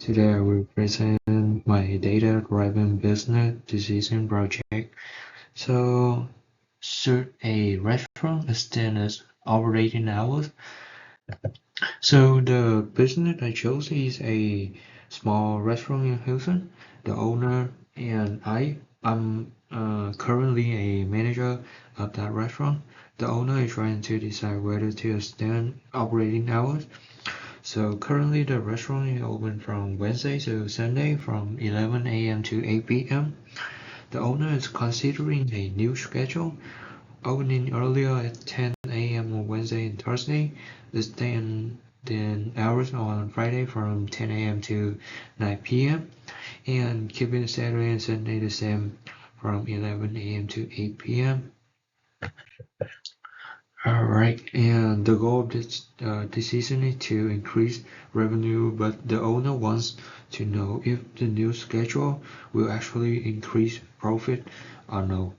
Today I will present my data-driven business decision project. So, should a restaurant extend its operating hours? So the business I chose is a small restaurant in Houston. The owner and I'm currently a manager of that restaurant. The owner is trying to decide whether to extend operating hours. So currently the restaurant is open from Wednesday to Sunday from 11 a.m. to 8 p.m. The owner is considering a new schedule, opening earlier at 10 a.m. on Wednesday and Thursday, then hours on Friday from 10 a.m. to 9 p.m. and keeping Saturday and Sunday the same from 11 a.m. to 8 p.m. Alright, and the goal of this decision is to increase revenue, but the owner wants to know if the new schedule will actually increase profit or no.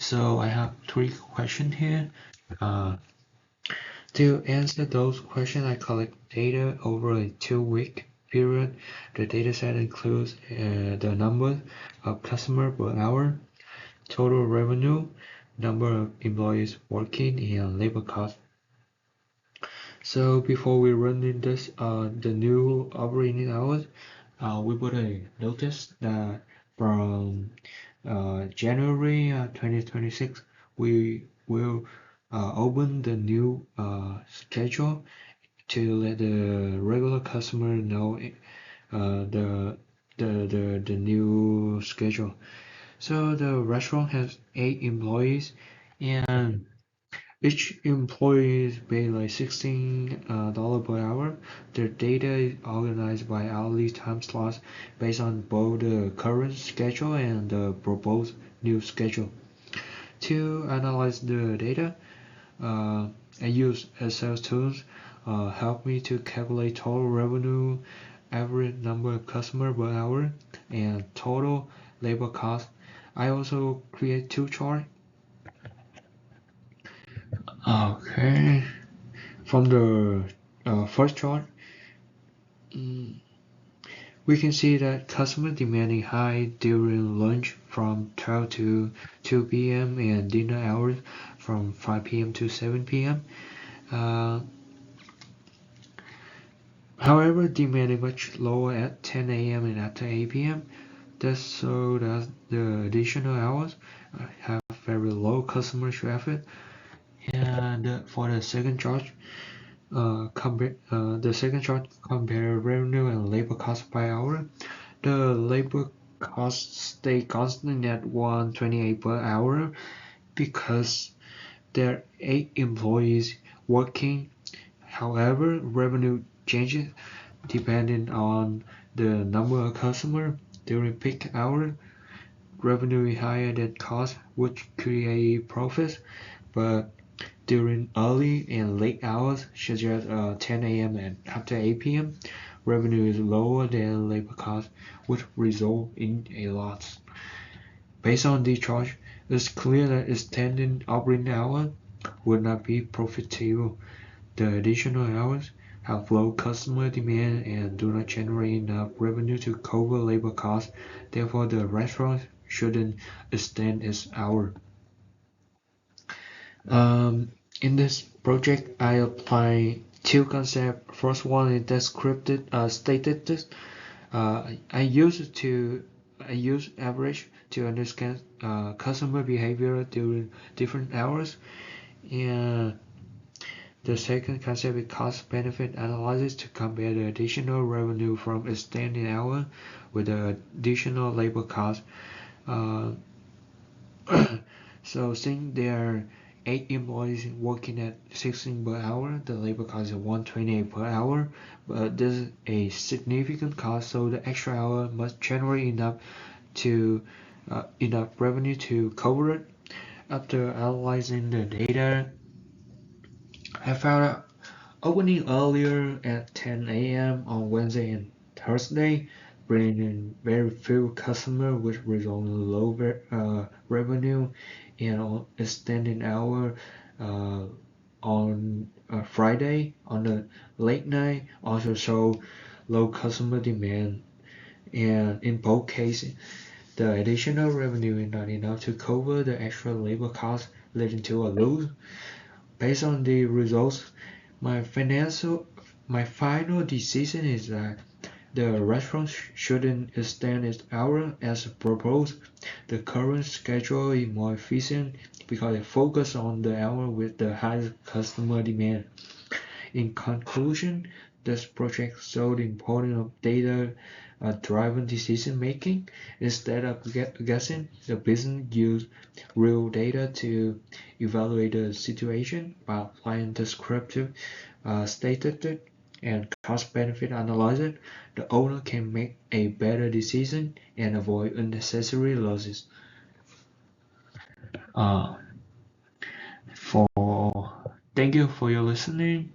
So I have three questions here. To answer those questions, I collect data over a 2-week period. The data set includes the number of customers per hour, total revenue, number of employees working, and labor cost. So before we run in this, the new operating hours, we put a notice that from January 2026, we will open the new schedule to let the regular customer know the new schedule. So the restaurant has 8 employees, and each employee is paid like $16 per hour. Their data is organized by hourly time slots based on both the current schedule and the proposed new schedule. To analyze the data, I use Excel tools help me to calculate total revenue, average number of customers per hour, and total labor cost. I also create 2 charts. Okay, from the first chart, we can see that customer demand is high during lunch from 12 to 2 p.m. and dinner hours from 5 p.m. to 7 p.m. However, demand is much lower at 10 a.m. and after 8 p.m. That's so that the additional hours have very low customer traffic. And for the second chart, compare revenue and labor cost by hour. The labor costs stay constant at 128 per hour because there are 8 employees working. However, revenue changes depending on the number of customers during peak hour. Revenue is higher than cost, which create profits, but during early and late hours, such as 10 a.m. and after 8 p.m., revenue is lower than labor cost, which result in a loss. Based on this chart, it's clear that extending operating hours would not be profitable. The additional hours have low customer demand and do not generate enough revenue to cover labor costs. Therefore, the restaurant shouldn't extend its hours. In this project, I apply 2 concepts. First one is descriptive stated. I use average to understand customer behavior during different hours, and the second concept is cost-benefit analysis to compare the additional revenue from extending hours with the additional labor cost. So since there are 8 employees working at 16 per hour, the labor cost is 128 per hour, but this is a significant cost, so the extra hour must generate enough revenue to cover it. After analyzing the data, I found out opening earlier at 10 a.m. on Wednesday and Thursday, bringing in very few customers, which result in low revenue, and on extending hour on Friday on the late night also show low customer demand, and in both cases, the additional revenue is not enough to cover the extra labor costs, leading to a loss. Based on the results, my final decision is that the restaurant shouldn't extend its hours as proposed. The current schedule is more efficient because it focuses on the hour with the highest customer demand. In conclusion, this project showed the importance of data-driven decision making. Instead of guessing, the business used real data to evaluate the situation. By applying descriptive statistic and cost-benefit analysis, the owner can make a better decision and avoid unnecessary losses. Uh, for Thank you for your listening.